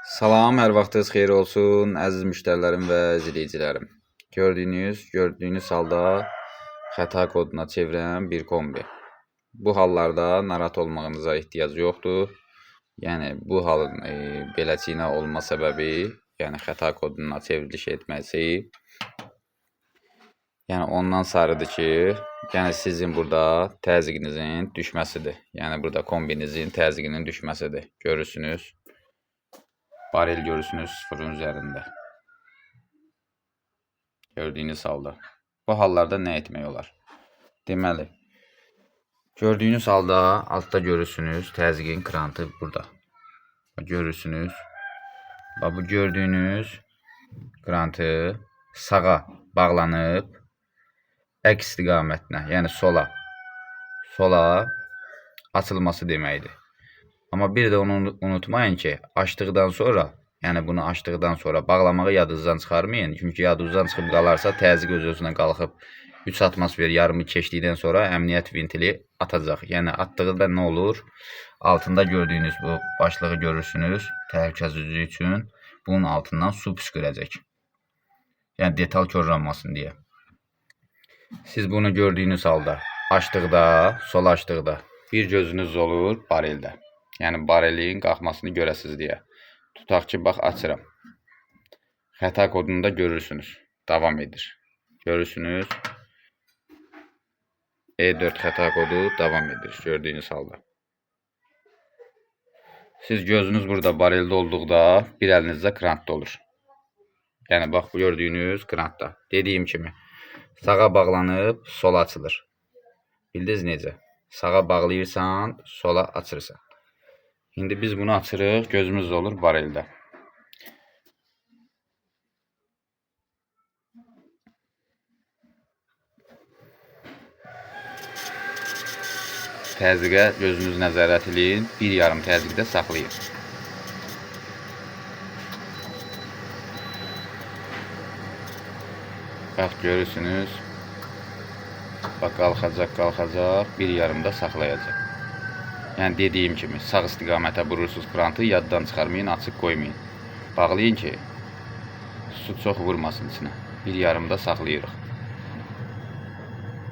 Salam, hər vaxtınız xeyir olsun, əziz müştərilərim və izləyicilərim. Gördüyünüz halda xəta koduna çevirən bir kombi. Bu hallarda narahat olmağınıza ehtiyac yoxdur. Yəni, bu halın beləçiyinə olma səbəbi, yəni xəta koduna çevriliş etməsi, yəni ondan sarıdır ki, yəni sizin burada təzyiqinizin düşməsidir. Yəni, burada kombinizin təzyiqinin düşməsidir. Görürsünüz. Barel görürsünüz sıfırın üzərində. Gördüyünüz halda. Bu hallarda nə etmək olar? Deməli, gördüyünüz halda altda görürsünüz təzyiqin krantı burada. Görürsünüz. Bu gördüyünüz krantı sağa bağlanıb əks istiqamətinə, yəni sola açılması deməkdir. Amma bir də onu unutmayın ki, açdıqdan sonra, yəni bunu açdıqdan sonra bağlamağı yadınızdan çıxarmayın. Çünki yadınızdan çıxıb qalarsa təzyiq öz-özünə qalxıb 3 atmosfer yarımı keçdikdən sonra əmniyyət ventili atacaq. Yəni atdıqda nə olur? Altında gördüyünüz bu başlığı görürsünüz. Təhlükəsizlik üçün bunun altından su püskürəcək. Yəni detal korlanmasın deyə. Siz bunu gördüyünüz halda açdıqda, sol açdıqda bir gözünüz olur bareldə. Yəni barelin qalxmasını görəsiniz deyə. Tutaq ki, bax açıram. Xəta kodunu da görürsünüz. Davam edir. Görürsünüz. E4 xəta kodu davam edir. Gördüyünüz halda. Siz gözünüz burada bareldə olduqda bir əlinizdə krantda olur. Yəni bax bu gördüyünüz krantda. Dediyim kimi sağa bağlanıb sola açılır. Bildiniz necə? Sağa bağlayırsan, sola açırsan. İndi biz bunu açırıq, gözümüz olur bareldə. Təzyiqə gözünüz nəzarət edin, bir yarım təzyiqdə saxlayın. Bax görürsünüz. Bax qalxacaq, bir yarımda saxlayacaq. Yəni dediyim kimi sağ istiqamətə vurursunuz krantı, yaddan çıxarmayın, açıq qoymayın. Bağlayın ki, su çox vurmasın içinə. Bir yarımda saxlayırıq.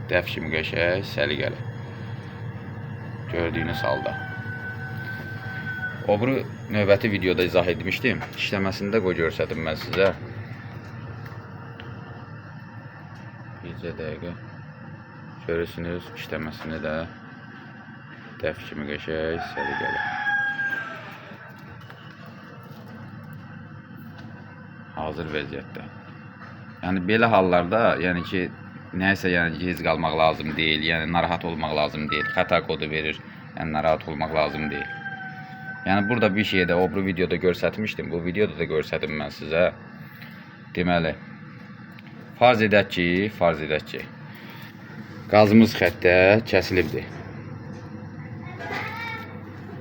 Dəf kimi qəşəng, səliqəli. Gördüyünüz halda. O biri növbəti videoda izah etmişdim. İşləməsini də göstərdim mən sizə. Bircə dəqiqə. Görürsünüz işləməsini də. Dəf kimi qəşəng, səliqəli. Hazır vəziyyətdə. Yəni belə hallarda, yəni ki, nəysə yəni gec qalmaq lazım deyil, yəni narahat olmaq lazım deyil. Xəta kodu verir, yəni narahat olmaq lazım deyil. Yəni burada bir şey də o bu videoda göstərmişdim. Bu videoda da göstərdim mən sizə. Deməli, farz edək ki, qazımız xəttə kəsilibdir.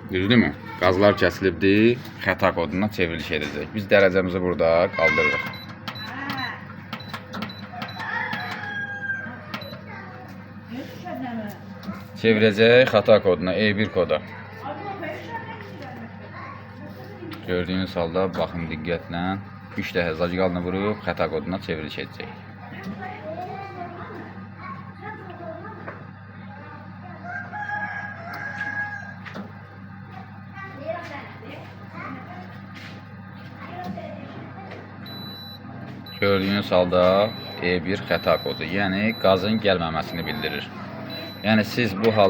Düzdürmü? Qazlar kəsilibdir, xəta koduna çevriliş edəcək. Biz dərəcəmizi burada qaldırırıq. Çevirəcək xəta koduna, E1 koda. Gördüyünüz halda baxın diqqətlə 3 dəfə zaciqalını vurub xəta koduna çevriliş edəcək. Gördüyünüz halda E1 xəta kodu, yəni qazın gəlməməsini bildirir. Yəni siz bu halda